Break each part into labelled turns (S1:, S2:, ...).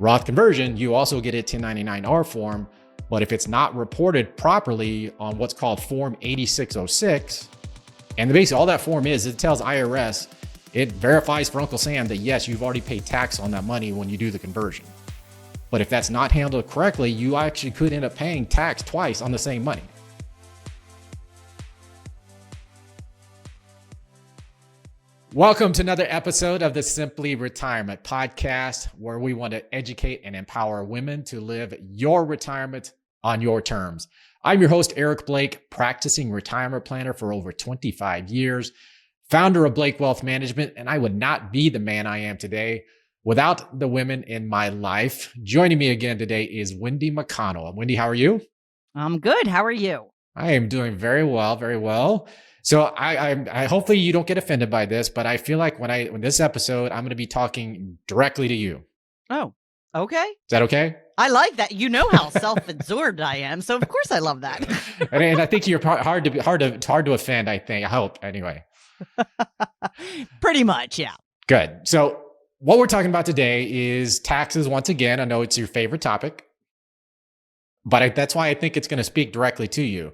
S1: Roth conversion, you also get a 1099-R form, but if it's not reported properly on what's called Form 8606, and basically all that form is, it tells IRS, it verifies for Uncle Sam that yes, you've already paid tax on that money when you do the conversion. But if that's not handled correctly, you actually could end up paying tax twice on the same money. Welcome to another episode of the Simply Retirement Podcast, where we want to educate and empower women to live your retirement on your terms. I'm your host, Eric Blake, practicing retirement planner for over 25 years, founder of Blake Wealth Management, and I would not be the man I am today without the women in my life. Joining me again today is Wendy McConnell. Wendy, how are you?
S2: I'm good. How are you?
S1: I am doing very well, very well. So I hopefully you don't get offended by this, but I feel like when this episode, I'm going to be talking directly to you.
S2: Oh, okay.
S1: Is that okay?
S2: I like that. You know how self-absorbed I am, so of course I love that.
S1: and I think you're hard to offend. I hope anyway.
S2: Pretty much, yeah.
S1: Good. So what we're talking about today is taxes. Once again, I know it's your favorite topic, but that's why I think it's going to speak directly to you.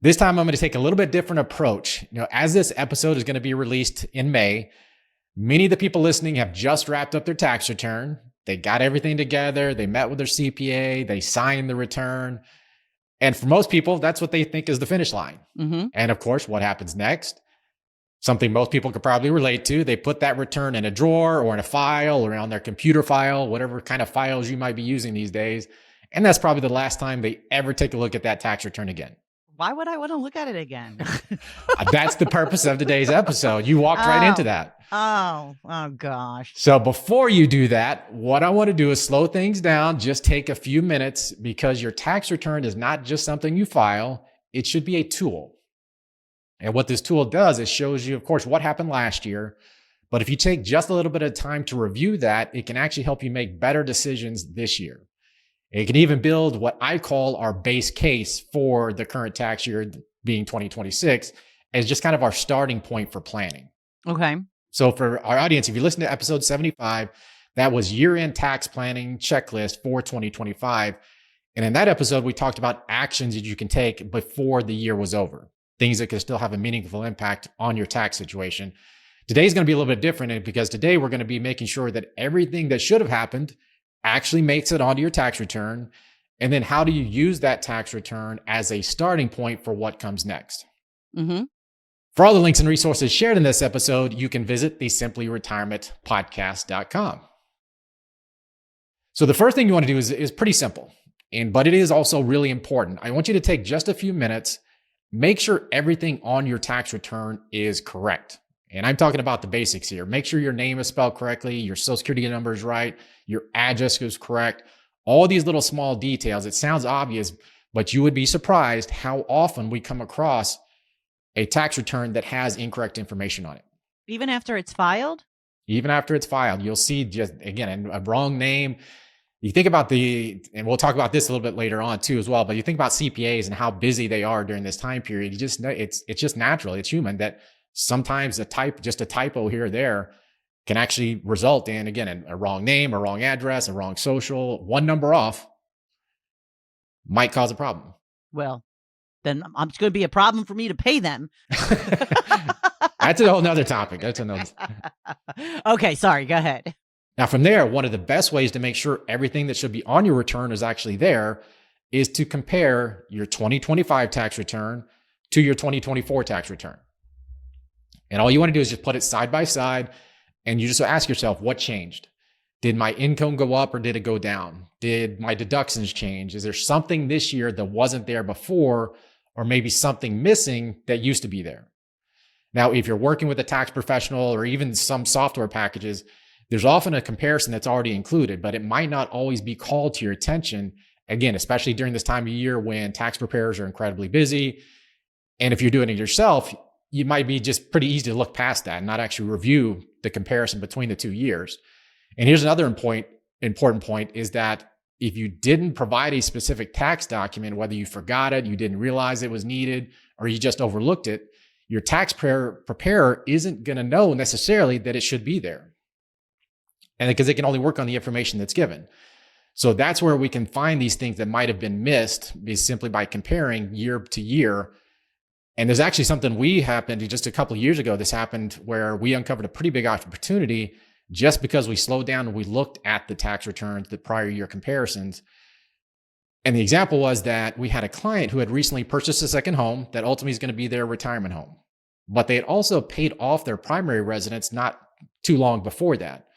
S1: This time, I'm going to take a little bit different approach. As this episode is going to be released in May, many of the people listening have just wrapped up their tax return. They got everything together. They met with their CPA. They signed the return. And for most people, that's what they think is the finish line. Mm-hmm. And of course, what happens next? Something most people could probably relate to. They put that return in a drawer or in a file or on their computer file, whatever kind of files you might be using these days. And that's probably the last time they ever take a look at that tax return again.
S2: Why would I want to look at it again?
S1: That's the purpose of today's episode. You walked right into that.
S2: Oh gosh.
S1: So before you do that, what I want to do is slow things down. Just take a few minutes, because your tax return is not just something you file. It should be a tool. And what this tool does is shows you, of course, what happened last year. But if you take just a little bit of time to review that, it can actually help you make better decisions this year. It can even build what I call our base case for the current tax year, being 2026, as just kind of our starting point for planning.
S2: Okay.
S1: So for our audience, if you listen to episode 75, that was year-end tax planning checklist for 2025. And in that episode, we talked about actions that you can take before the year was over, things that could still have a meaningful impact on your tax situation. Today's going to be a little bit different, because today we're going to be making sure that everything that should have happened actually makes it onto your tax return. And then how do you use that tax return as a starting point for what comes next? Mm-hmm. For all the links and resources shared in this episode, you can visit the simplyretirementpodcast.com. So the first thing you want to do is pretty simple, but it is also really important. I want you to take just a few minutes, make sure everything on your tax return is correct. And I'm talking about the basics here. Make sure your name is spelled correctly, your social security number is right, your address is correct. All these little small details. It sounds obvious, but you would be surprised how often we come across a tax return that has incorrect information on it.
S2: Even after it's filed?
S1: Even after it's filed, you'll see just, again, a wrong name. You think about and we'll talk about this a little bit later on too as well, but you think about CPAs and how busy they are during this time period. You just know it's just natural. It's human that sometimes just a typo here or there can actually result in, again, a wrong name, a wrong address, a wrong social, one number off might cause a problem.
S2: Well, then it's going to be a problem for me to pay them.
S1: That's a whole nother topic.
S2: Okay, sorry, go ahead.
S1: Now from there, one of the best ways to make sure everything that should be on your return is actually there is to compare your 2025 tax return to your 2024 tax return. And all you want to do is just put it side by side, and you just ask yourself, what changed? Did my income go up or did it go down? Did my deductions change? Is there something this year that wasn't there before, or maybe something missing that used to be there? Now, if you're working with a tax professional or even some software packages, there's often a comparison that's already included, but it might not always be called to your attention. Again, especially during this time of year when tax preparers are incredibly busy. And if you're doing it yourself, you might be just pretty easy to look past that and not actually review the comparison between the 2 years. And here's another important point is that if you didn't provide a specific tax document, whether you forgot it, you didn't realize it was needed, or you just overlooked it, your tax preparer isn't going to know necessarily that it should be there. And because it can only work on the information that's given. So that's where we can find these things that might have been missed simply by comparing year to year. And there's actually something happened just a couple of years ago. This happened where we uncovered a pretty big opportunity just because we slowed down and we looked at the tax returns, the prior year comparisons. And the example was that we had a client who had recently purchased a second home that ultimately is going to be their retirement home. But they had also paid off their primary residence not too long before that.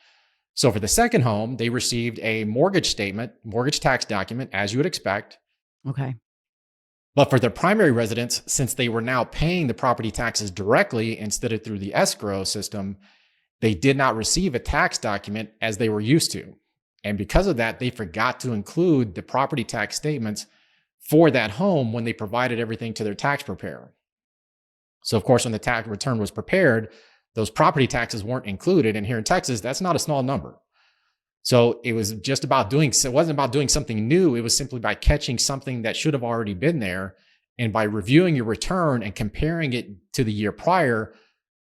S1: So for the second home, they received a mortgage statement, mortgage tax document, as you would expect.
S2: Okay.
S1: But for their primary residence, since they were now paying the property taxes directly instead of through the escrow system, they did not receive a tax document as they were used to. And because of that, they forgot to include the property tax statements for that home when they provided everything to their tax preparer. So of course, when the tax return was prepared, those property taxes weren't included. And here in Texas, that's not a small number. So it was just about it wasn't about doing something new. It was simply by catching something that should have already been there. And by reviewing your return and comparing it to the year prior,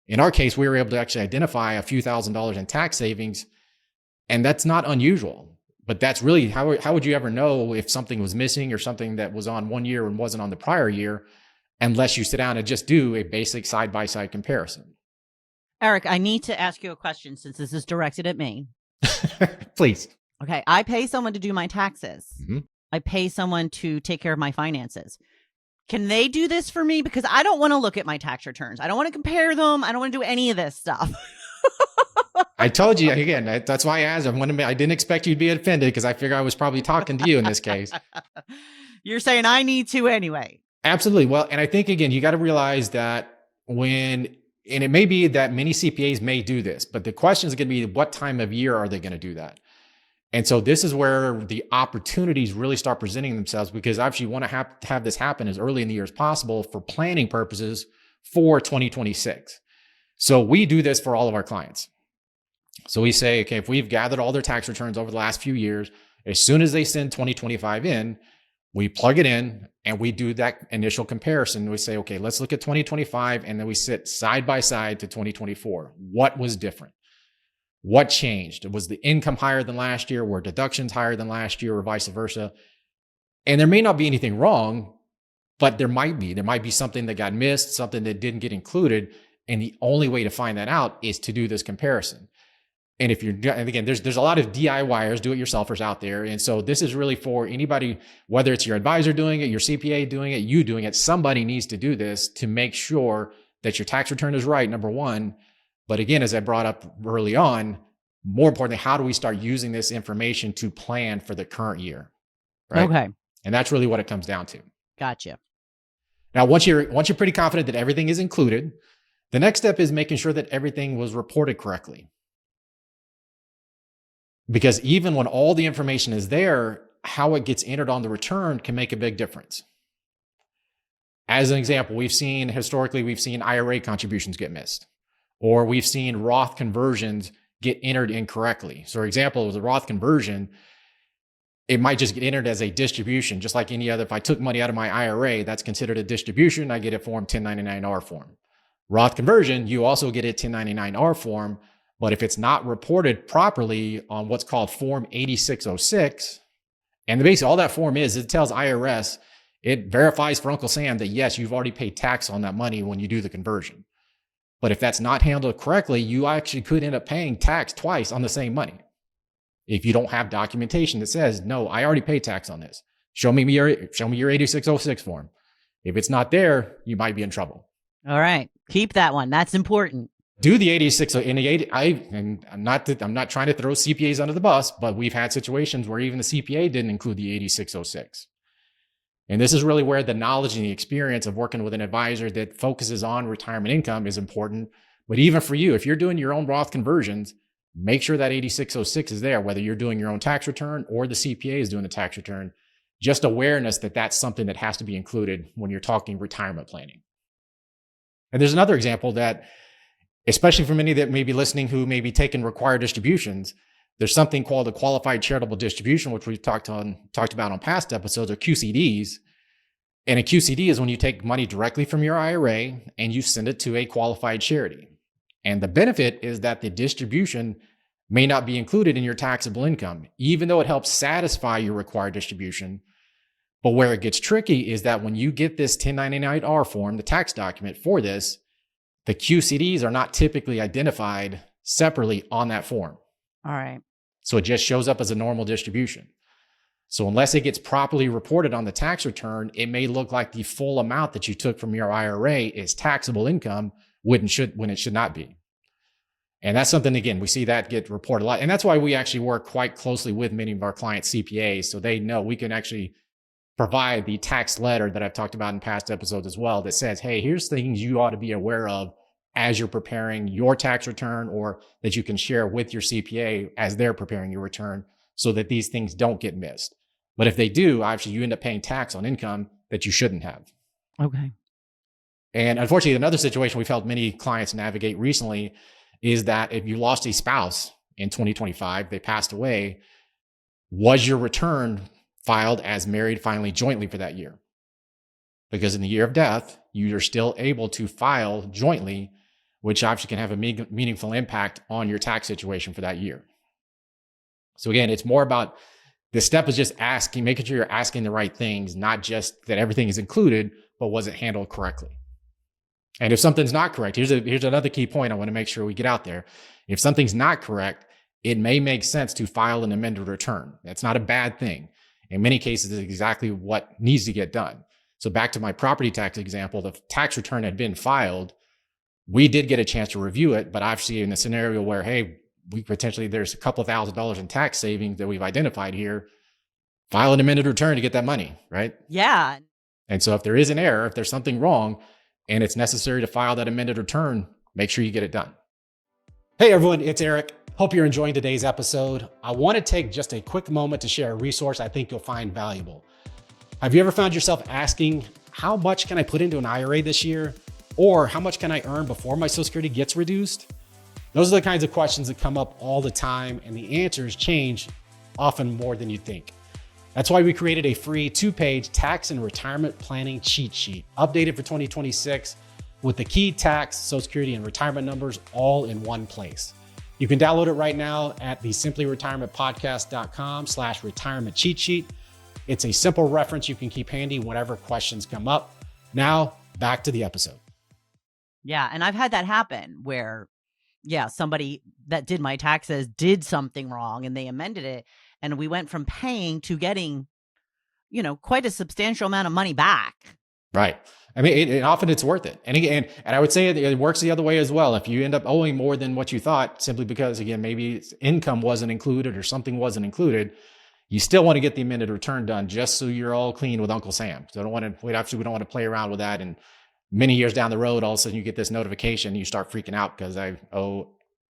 S1: in our case, we were able to actually identify a few $1,000s in tax savings. And that's not unusual, but that's really how would you ever know if something was missing or something that was on one year and wasn't on the prior year, unless you sit down and just do a basic side-by-side comparison.
S2: Eric, I need to ask you a question since this is directed at me.
S1: Please.
S2: Okay. I pay someone to do my taxes.
S1: Mm-hmm.
S2: I pay someone to take care of my finances. Can they do this for me? Because I don't want to look at my tax returns. I don't want to compare them. I don't want to do any of this stuff.
S1: I told you, again, that's why I asked. I didn't expect you to be offended because I figured I was probably talking to you in this case.
S2: You're saying I need to anyway.
S1: Absolutely. Well, and I think, again, you got to realize that and it may be that many CPAs may do this, but the question is going to be what time of year are they going to do that? And so this is where the opportunities really start presenting themselves, because obviously you want to have this happen as early in the year as possible for planning purposes for 2026. So we do this for all of our clients. So we say, okay, if we've gathered all their tax returns over the last few years, as soon as they send 2025 in, we plug it in and we do that initial comparison. We say, okay, let's look at 2025. And then we sit side by side to 2024. What was different? What changed? Was the income higher than last year? Were deductions higher than last year, or vice versa? And there may not be anything wrong, but there might be something that got missed, something that didn't get included. And the only way to find that out is to do this comparison. And again, there's a lot of DIYers, do-it-yourselfers out there. And so this is really for anybody, whether it's your advisor doing it, your CPA doing it, you doing it, somebody needs to do this to make sure that your tax return is right, number one. But again, as I brought up early on, more importantly, how do we start using this information to plan for the current year? Right?
S2: Okay.
S1: And that's really what it comes down to.
S2: Gotcha.
S1: Now, once you're pretty confident that everything is included, the next step is making sure that everything was reported correctly. Because even when all the information is there, how it gets entered on the return can make a big difference. As an example, historically we've seen IRA contributions get missed, or we've seen Roth conversions get entered incorrectly. So for example, with a Roth conversion, it might just get entered as a distribution, just like any other. If I took money out of my IRA, that's considered a distribution. I get a form 1099-R form. Roth conversion, you also get a 1099-R form. But if it's not reported properly on what's called Form 8606, and basically all that form is, it tells IRS, it verifies for Uncle Sam that yes, you've already paid tax on that money when you do the conversion. But if that's not handled correctly, you actually could end up paying tax twice on the same money. If you don't have documentation that says, no, I already paid tax on this. Show me your 8606 form. If it's not there, you might be in trouble.
S2: All right. Keep that one. That's important.
S1: Do the 86 in the 80. I'm not trying to throw CPAs under the bus, but we've had situations where even the CPA didn't include the 8606. And this is really where the knowledge and the experience of working with an advisor that focuses on retirement income is important. But even for you, if you're doing your own Roth conversions, make sure that 8606 is there, whether you're doing your own tax return or the CPA is doing the tax return. Just awareness that that's something that has to be included when you're talking retirement planning. And there's another example that, especially for many that may be listening who may be taking required distributions, there's something called a qualified charitable distribution, which we've talked about on past episodes, or QCDs. And a QCD is when you take money directly from your IRA and you send it to a qualified charity. And the benefit is that the distribution may not be included in your taxable income, even though it helps satisfy your required distribution. But where it gets tricky is that when you get this 1099-R form, the tax document for this, the QCDs are not typically identified separately on that form.
S2: All right.
S1: So it just shows up as a normal distribution. So unless it gets properly reported on the tax return, it may look like the full amount that you took from your IRA is taxable income when it should not be. And that's something, again, we see that get reported a lot. And that's why we actually work quite closely with many of our clients' CPAs, so they know we can actually provide the tax letter that I've talked about in past episodes as well that says, hey, here's things you ought to be aware of as you're preparing your tax return, or that you can share with your CPA as they're preparing your return, so that these things don't get missed. But if they do, obviously you end up paying tax on income that you shouldn't have.
S2: Okay.
S1: And unfortunately, another situation we've helped many clients navigate recently is that if you lost a spouse in 2025, they passed away, was your return filed as married filing jointly for that year? Because in the year of death, you're still able to file jointly, which obviously can have a meaningful impact on your tax situation for that year. So again, it's more about, the step is just making sure you're asking the right things, not just that everything is included, but was it handled correctly? And if something's not correct, here's another key point I want to make sure we get out there. If something's not correct, it may make sense to file an amended return. That's not a bad thing. In many cases, it's exactly what needs to get done. So back to my property tax example, the tax return had been filed. We did get a chance to review it, but obviously in a scenario where, hey, there's a couple $1,000s in tax savings that we've identified here, file an amended return to get that money, right?
S2: Yeah.
S1: And so if there is an error, if there's something wrong, and it's necessary to file that amended return, make sure you get it done. Hey everyone, it's Eric. Hope you're enjoying today's episode. I want to take just a quick moment to share a resource I think you'll find valuable. Have you ever found yourself asking, how much can I put into an IRA this year? Or how much can I earn before my Social Security gets reduced? Those are the kinds of questions that come up all the time, and the answers change often more than you think. That's why we created a free 2-page tax and retirement planning cheat sheet, updated for 2026, with the key tax, Social Security, and retirement numbers all in one place. You can download it right now at the simplyretirementpodcast.com/retirement cheat sheet. It's a simple reference you can keep handy whenever questions come up. Now, back to the episode.
S2: Yeah. And I've had that happen where, somebody that did my taxes did something wrong and they amended it. And we went from paying to getting, quite a substantial amount of money back.
S1: Right. I mean, often it's worth it. And again, I would say it works the other way as well. If you end up owing more than what you thought, simply because, again, maybe income wasn't included or something wasn't included, you still want to get the amended return done just so you're all clean with Uncle Sam. So we don't want to play around with that. And many years down the road, all of a sudden you get this notification, you start freaking out because I owe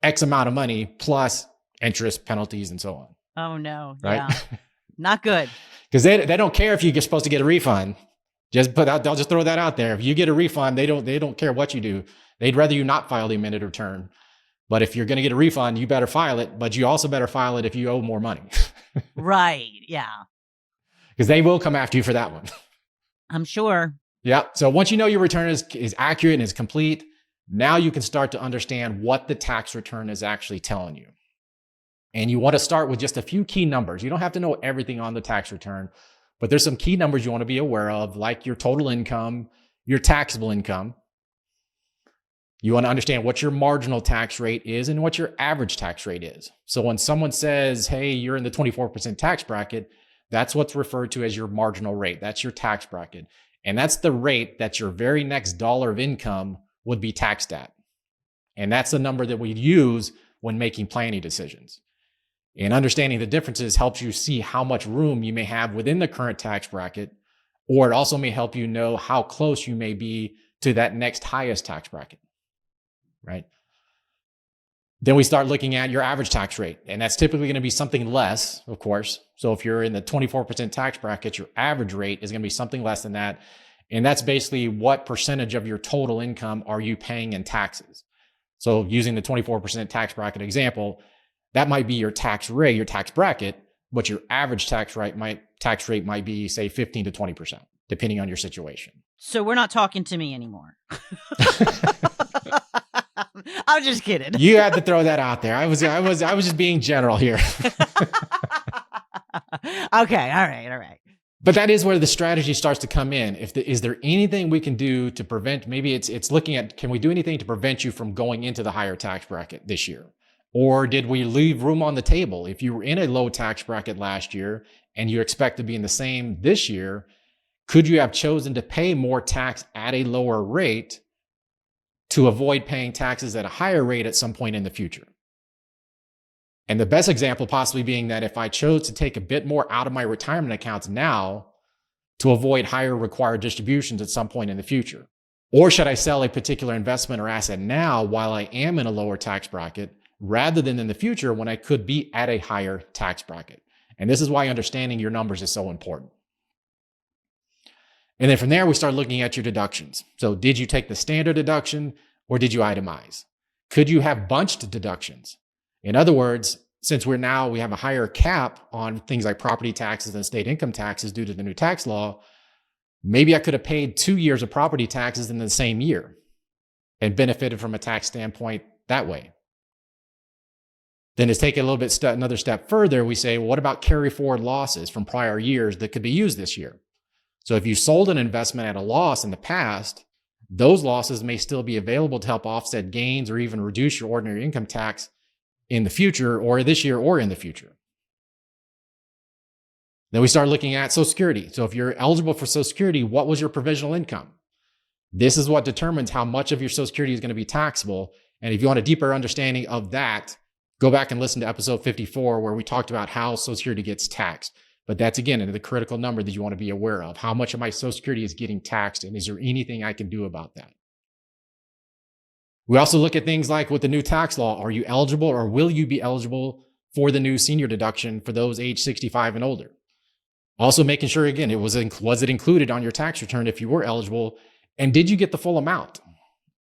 S1: X amount of money plus interest, penalties, and so on.
S2: Oh no.
S1: Right?
S2: Yeah. Not good.
S1: Because they don't care if you're supposed to get a refund. They'll just throw that out there. If you get a refund, they don't care what you do. They'd rather you not file the amended return. But if you're going to get a refund, you better file it. But you also better file it if you owe more money.
S2: Right. Yeah.
S1: Because they will come after you for that one.
S2: I'm sure.
S1: Yeah. So once you know your return is accurate and is complete, now you can start to understand what the tax return is actually telling you. And you want to start with just a few key numbers. You don't have to know everything on the tax return, but there's some key numbers you want to be aware of, like your total income, your taxable income. You want to understand what your marginal tax rate is and what your average tax rate is. So when someone says, hey, you're in the 24% tax bracket, that's what's referred to as your marginal rate. That's your tax bracket. And that's the rate that your very next dollar of income would be taxed at. And that's the number that we use when making planning decisions. And understanding the differences helps you see how much room you may have within the current tax bracket, or it also may help you know how close you may be to that next highest tax bracket, right? Then we start looking at your average tax rate, and that's typically going to be something less, of course. So if you're in the 24% tax bracket, your average rate is going to be something less than that. And that's basically what percentage of your total income are you paying in taxes. So using the 24% tax bracket example, that might be your tax rate, your tax bracket, but your average tax rate might be, say, 15 to 20%, depending on your situation.
S2: So we're not talking to me anymore. I'm just kidding.
S1: You had to throw that out there. I was just being general here.
S2: Okay. All right.
S1: But that is where the strategy starts to come in. Is there anything we can do to prevent? Maybe it's looking at, can we do anything to prevent you from going into the higher tax bracket this year? Or did we leave room on the table? If you were in a low tax bracket last year and you expect to be in the same this year, could you have chosen to pay more tax at a lower rate to avoid paying taxes at a higher rate at some point in the future? And the best example possibly being that if I chose to take a bit more out of my retirement accounts now to avoid higher required distributions at some point in the future, or should I sell a particular investment or asset now while I am in a lower tax bracket rather than in the future when I could be at a higher tax bracket? And this is why understanding your numbers is so important. And then from there, we start looking at your deductions. So did you take the standard deduction or did you itemize? Could you have bunched deductions? In other words, since we have a higher cap on things like property taxes and state income taxes due to the new tax law, maybe I could have paid 2 years of property taxes in the same year and benefited from a tax standpoint that way. Then to take it a little bit another step further, we say, well, what about carry forward losses from prior years that could be used this year? So if you sold an investment at a loss in the past, those losses may still be available to help offset gains or even reduce your ordinary income tax in the future, or this year or in the future. Then we start looking at Social Security. So if you're eligible for Social Security, what was your provisional income? This is what determines how much of your Social Security is going to be taxable. And if you want a deeper understanding of that, go back and listen to episode 54, where we talked about how Social Security gets taxed. But that's, again, the critical number that you want to be aware of. How much of my Social Security is getting taxed, and is there anything I can do about that? We also look at things like with the new tax law, are you eligible or will you be eligible for the new senior deduction for those age 65 and older? Also making sure, again, was it included on your tax return if you were eligible, and did you get the full amount?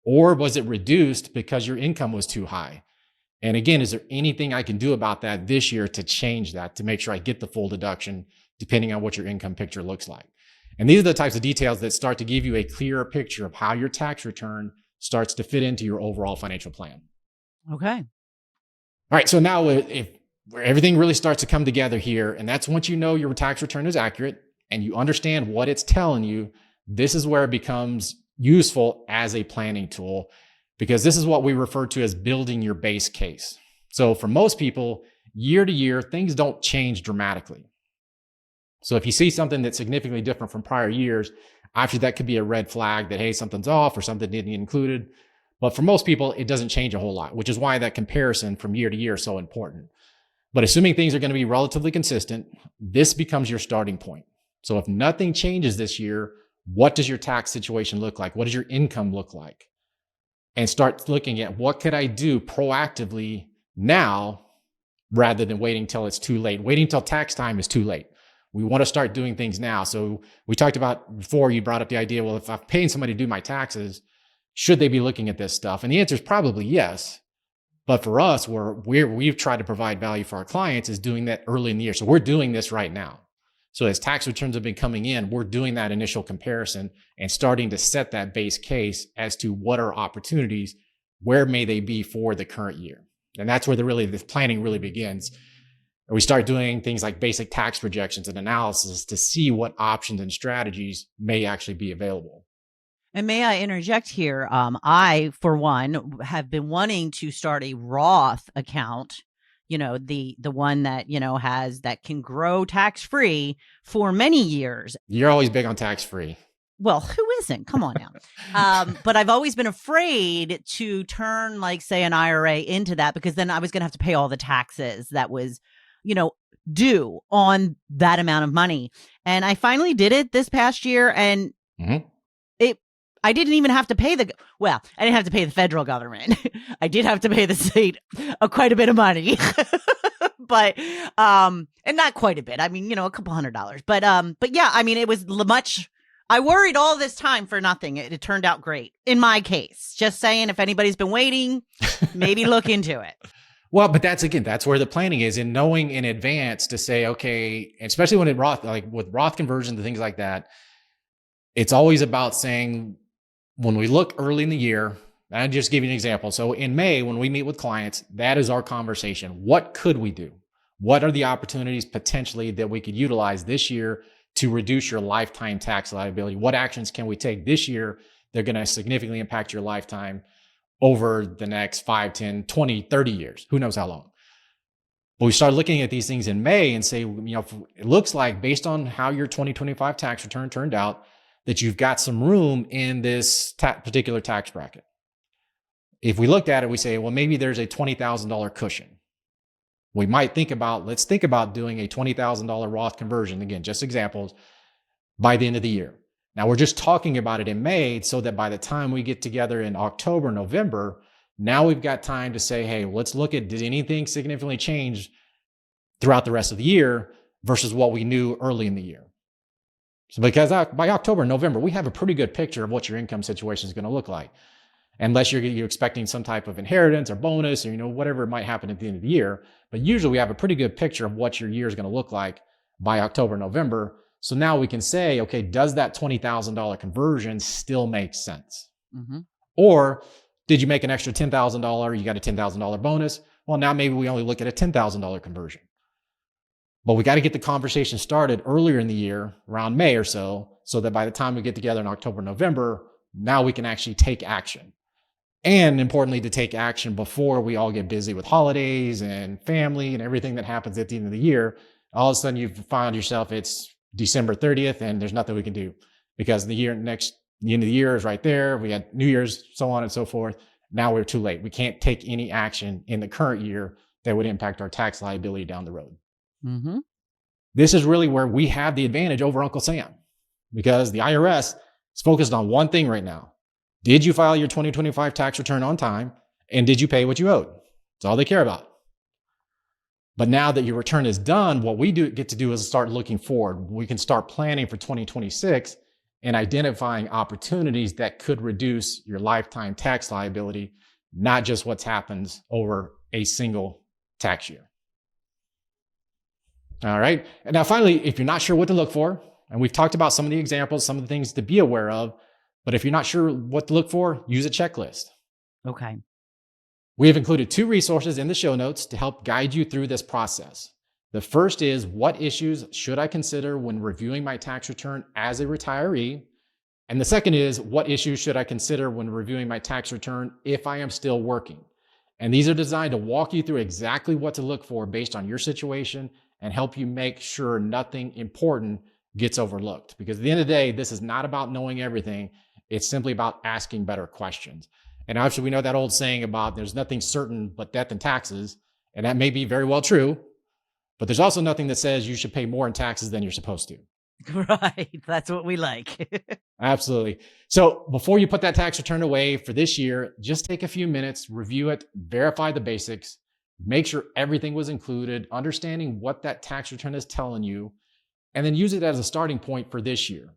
S1: Or was it reduced because your income was too high? And again, is there anything I can do about that this year to change that, to make sure I get the full deduction, depending on what your income picture looks like? And these are the types of details that start to give you a clearer picture of how your tax return starts to fit into your overall financial plan.
S2: Okay.
S1: All right. So now where everything really starts to come together here, and that's once you know your tax return is accurate and you understand what it's telling you, this is where it becomes useful as a planning tool, because this is what we refer to as building your base case. So for most people, year to year, things don't change dramatically. So if you see something that's significantly different from prior years, actually that could be a red flag that, hey, something's off or something didn't get included. But for most people, it doesn't change a whole lot, which is why that comparison from year to year is so important. But assuming things are going to be relatively consistent, this becomes your starting point. So if nothing changes this year, what does your tax situation look like? What does your income look like? And start looking at what could I do proactively now rather than waiting till it's too late. Waiting till tax time is too late. We want to start doing things now. So we talked about before, you brought up the idea, well, if I'm paying somebody to do my taxes, should they be looking at this stuff? And the answer is probably yes. But for us, we've tried to provide value for our clients is doing that early in the year. So we're doing this right now. So as tax returns have been coming in, we're doing that initial comparison and starting to set that base case as to what are opportunities, where may they be for the current year. And that's where the planning really begins. And we start doing things like basic tax projections and analysis to see what options and strategies may actually be available.
S2: And may I interject here? I, for one, have been wanting to start a Roth account, the one that, that can grow tax-free for many years.
S1: You're always big on tax-free.
S2: Well, who isn't? Come on now. But I've always been afraid to turn, like, say, an IRA into that, because then I was going to have to pay all the taxes that was, due on that amount of money. And I finally did it this past year, and I didn't even have to pay I didn't have to pay the federal government. I did have to pay the state quite a bit of money, but, and not quite a bit. I mean, a couple $100, but yeah, I mean, it was much. I worried all this time for nothing. It turned out great in my case. Just saying, if anybody's been waiting, maybe look into it.
S1: Well, but that's where the planning is, in knowing in advance to say, okay, especially when with Roth conversions and things like that, it's always about saying, when we look early in the year, I'll just give you an example. So in May, when we meet with clients, that is our conversation. What could we do? What are the opportunities potentially that we could utilize this year to reduce your lifetime tax liability? What actions can we take this year that are going to significantly impact your lifetime over the next 5, 10, 20, 30 years? Who knows how long? But we start looking at these things in May and say, it looks like based on how your 2025 tax return turned out, that you've got some room in this particular tax bracket. If we looked at it, we say, well, maybe there's a $20,000 cushion. We might let's think about doing a $20,000 Roth conversion. Again, just examples by the end of the year. Now we're just talking about it in May so that by the time we get together in October, November, now we've got time to say, hey, let's look at, did anything significantly change throughout the rest of the year versus what we knew early in the year? So because by October, November, we have a pretty good picture of what your income situation is going to look like. Unless you're expecting some type of inheritance or bonus or, whatever might happen at the end of the year. But usually we have a pretty good picture of what your year is going to look like by October, November. So now we can say, okay, does that $20,000 conversion still make sense? Mm-hmm. Or did you make an extra $10,000? You got a $10,000 bonus. Well, now maybe we only look at a $10,000 conversion. But we got to get the conversation started earlier in the year, around May or so that by the time we get together in October, November, now we can actually take action. And importantly, to take action before we all get busy with holidays and family and everything that happens at the end of the year. All of a sudden, you've found yourself, it's December 30th, and there's nothing we can do because the end of the year is right there. We had New Year's, so on and so forth. Now we're too late. We can't take any action in the current year that would impact our tax liability down the road. Mm-hmm. This is really where we have the advantage over Uncle Sam because the IRS is focused on one thing right now. Did you file your 2025 tax return on time? And did you pay what you owed? That's all they care about. But now that your return is done, what we get to do is start looking forward. We can start planning for 2026 and identifying opportunities that could reduce your lifetime tax liability, not just what happens over a single tax year. All right. And now finally, if you're not sure what to look for, and we've talked about some of the examples, some of the things to be aware of, but if you're not sure what to look for, use a checklist.
S2: Okay.
S1: We have included 2 resources in the show notes to help guide you through this process. The first is, what issues should I consider when reviewing my tax return as a retiree? And the second is, what issues should I consider when reviewing my tax return if I am still working? And these are designed to walk you through exactly what to look for based on your situation and help you make sure nothing important gets overlooked. Because at the end of the day, this is not about knowing everything. It's simply about asking better questions. And obviously we know that old saying about there's nothing certain but death and taxes. And that may be very well true, but there's also nothing that says you should pay more in taxes than you're supposed to.
S2: Right. That's what we like.
S1: Absolutely. So before you put that tax return away for this year, just take a few minutes, review it, verify the basics, make sure everything was included, understanding what that tax return is telling you, and then use it as a starting point for this year.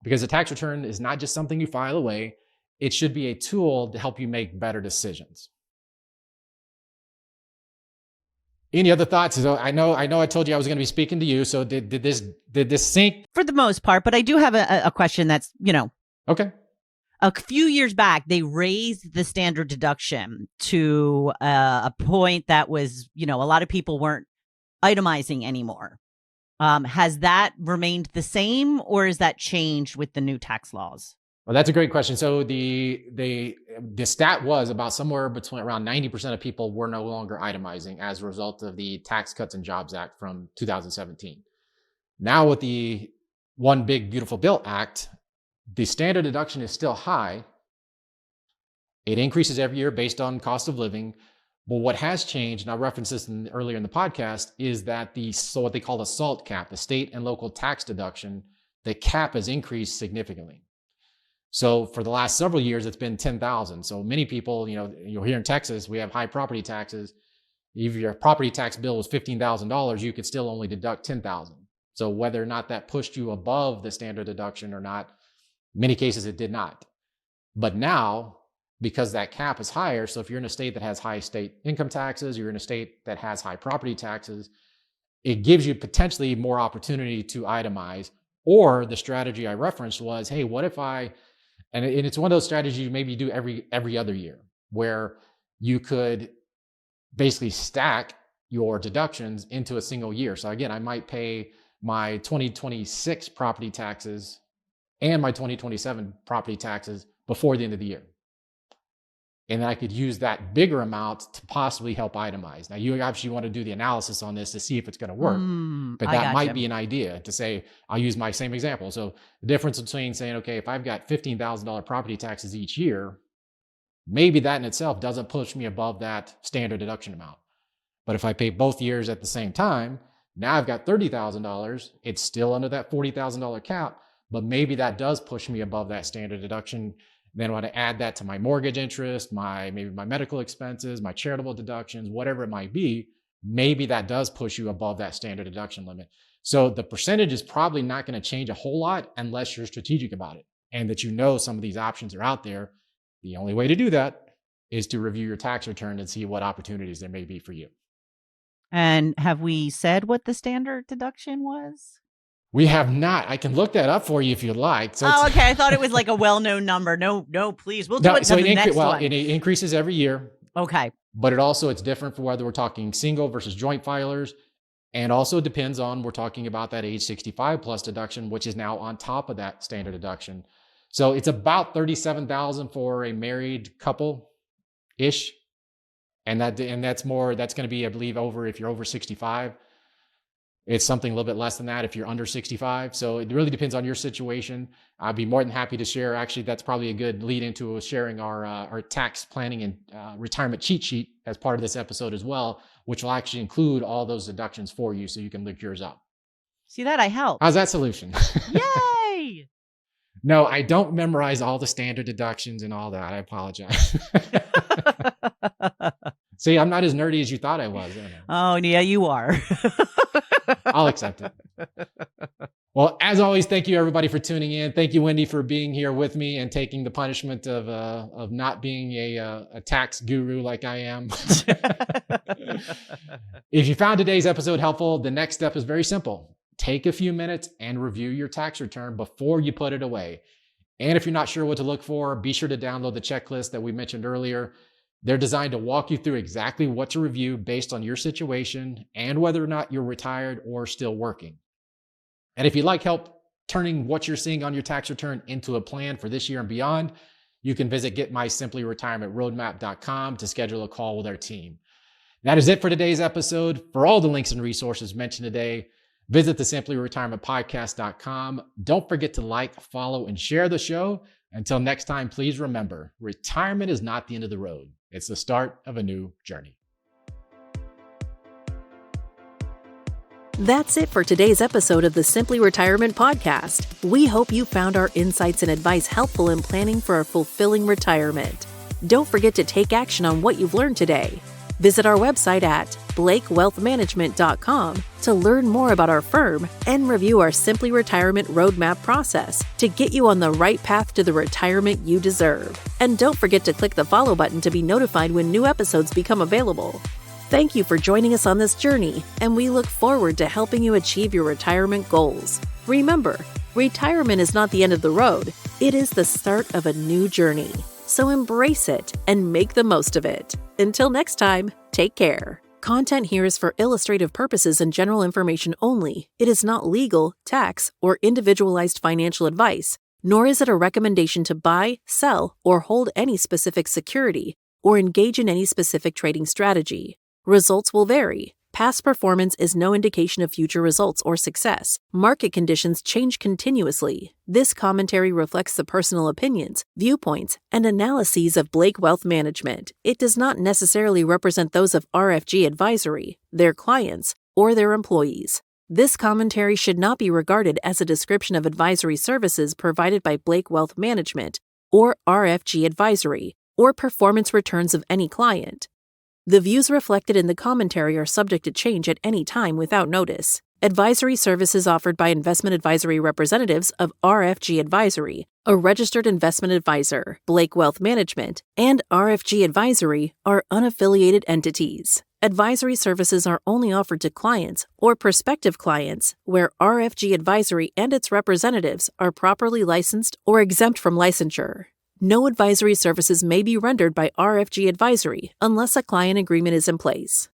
S1: Because the tax return is not just something you file away. It should be a tool to help you make better decisions. Any other thoughts? So I know I told you I was going to be speaking to you. So did this sink?
S2: For the most part, but I do have a question that's,
S1: Okay.
S2: A few years back, they raised the standard deduction to a point that was, a lot of people weren't itemizing anymore. Has that remained the same, or is that changed with the new tax laws?
S1: Well, that's a great question. So the stat was about somewhere between around 90% of people were no longer itemizing as a result of the Tax Cuts and Jobs Act from 2017. Now with the One Big Beautiful Bill Act, the standard deduction is still high. It increases every year based on cost of living. But what has changed, and I referenced this earlier in the podcast, is that what they call the SALT cap, the state and local tax deduction, the cap has increased significantly. So for the last several years, it's been $10,000. So many people, you're here in Texas, we have high property taxes. If your property tax bill was $15,000, you could still only deduct $10,000. So whether or not that pushed you above the standard deduction or not, in many cases it did not. But now, because that cap is higher, so if you're in a state that has high state income taxes, you're in a state that has high property taxes, it gives you potentially more opportunity to itemize. Or the strategy I referenced was, hey, what if I And it's one of those strategies you maybe do every other year, where you could basically stack your deductions into a single year. So again, I might pay my 2026 property taxes and my 2027 property taxes before the end of the year. And then I could use that bigger amount to possibly help itemize. Now, you actually want to do the analysis on this to see if it's going to work. But that might be an idea to say, I'll use my same example. So the difference between saying, okay, if I've got $15,000 property taxes each year, maybe that in itself doesn't push me above that standard deduction amount. But if I pay both years at the same time, now I've got $30,000. It's still under that $40,000 cap, but maybe that does push me above that standard deduction. Then I want to add that to my mortgage interest, maybe my medical expenses, my charitable deductions, whatever it might be. Maybe that does push you above that standard deduction limit. So the percentage is probably not going to change a whole lot unless you're strategic about it and that you know some of these options are out there. The only way to do that is to review your tax return and see what opportunities there may be for you.
S2: And have we said what the standard deduction was?
S1: We have not. I can look that up for you if you'd like. So
S2: okay. I thought it was like a well-known number. No, please. We'll do it
S1: so
S2: the next one.
S1: It increases every year.
S2: Okay.
S1: But it's different for whether we're talking single versus joint filers. And also depends on, we're talking about that age 65 plus deduction, which is now on top of that standard deduction. So it's about $37,000 for a married couple-ish. And that's going to be, I believe, if you're over 65. It's something a little bit less than that if you're under 65. So it really depends on your situation. I'd be more than happy to share. Actually, that's probably a good lead into sharing our tax planning and retirement cheat sheet as part of this episode as well, which will actually include all those deductions for you so you can look yours up.
S2: See that? I helped.
S1: How's that solution?
S2: Yay!
S1: No, I don't memorize all the standard deductions and all that. I apologize. See, I'm not as nerdy as you thought I was.
S2: Oh, yeah, you are.
S1: I'll accept it. Well, as always, thank you everybody for tuning in. Thank you, Wendy, for being here with me and taking the punishment of not being a tax guru like I am. If you found today's episode helpful, the next step is very simple. Take a few minutes and review your tax return before you put it away. And if you're not sure what to look for, be sure to download the checklist that we mentioned earlier. They're designed to walk you through exactly what to review based on your situation and whether or not you're retired or still working. And if you'd like help turning what you're seeing on your tax return into a plan for this year and beyond, you can visit getmysimplyretirementroadmap.com to schedule a call with our team. That is it for today's episode. For all the links and resources mentioned today, visit the simplyretirementpodcast.com. Don't forget to like, follow, and share the show. Until next time, please remember, retirement is not the end of the road. It's the start of a new journey.
S3: That's it for today's episode of the Simply Retirement Podcast. We hope you found our insights and advice helpful in planning for a fulfilling retirement. Don't forget to take action on what you've learned today. Visit our website at blakewealthmanagement.com to learn more about our firm and review our Simply Retirement Roadmap process to get you on the right path to the retirement you deserve. And don't forget to click the follow button to be notified when new episodes become available. Thank you for joining us on this journey, and we look forward to helping you achieve your retirement goals. Remember, retirement is not the end of the road. It is the start of a new journey. So embrace it and make the most of it. Until next time, take care. Content here is for illustrative purposes and general information only. It is not legal, tax, or individualized financial advice, nor is it a recommendation to buy, sell, or hold any specific security, or engage in any specific trading strategy. Results will vary. Past performance is no indication of future results or success. Market conditions change continuously. This commentary reflects the personal opinions, viewpoints, and analyses of Blake Wealth Management. It does not necessarily represent those of RFG Advisory, their clients, or their employees. This commentary should not be regarded as a description of advisory services provided by Blake Wealth Management or RFG Advisory, or performance returns of any client. The views reflected in the commentary are subject to change at any time without notice. Advisory services offered by investment advisory representatives of RFG Advisory, a registered investment advisor, Blake Wealth Management, and RFG Advisory are unaffiliated entities. Advisory services are only offered to clients or prospective clients where RFG Advisory and its representatives are properly licensed or exempt from licensure. No advisory services may be rendered by RFG Advisory unless a client agreement is in place.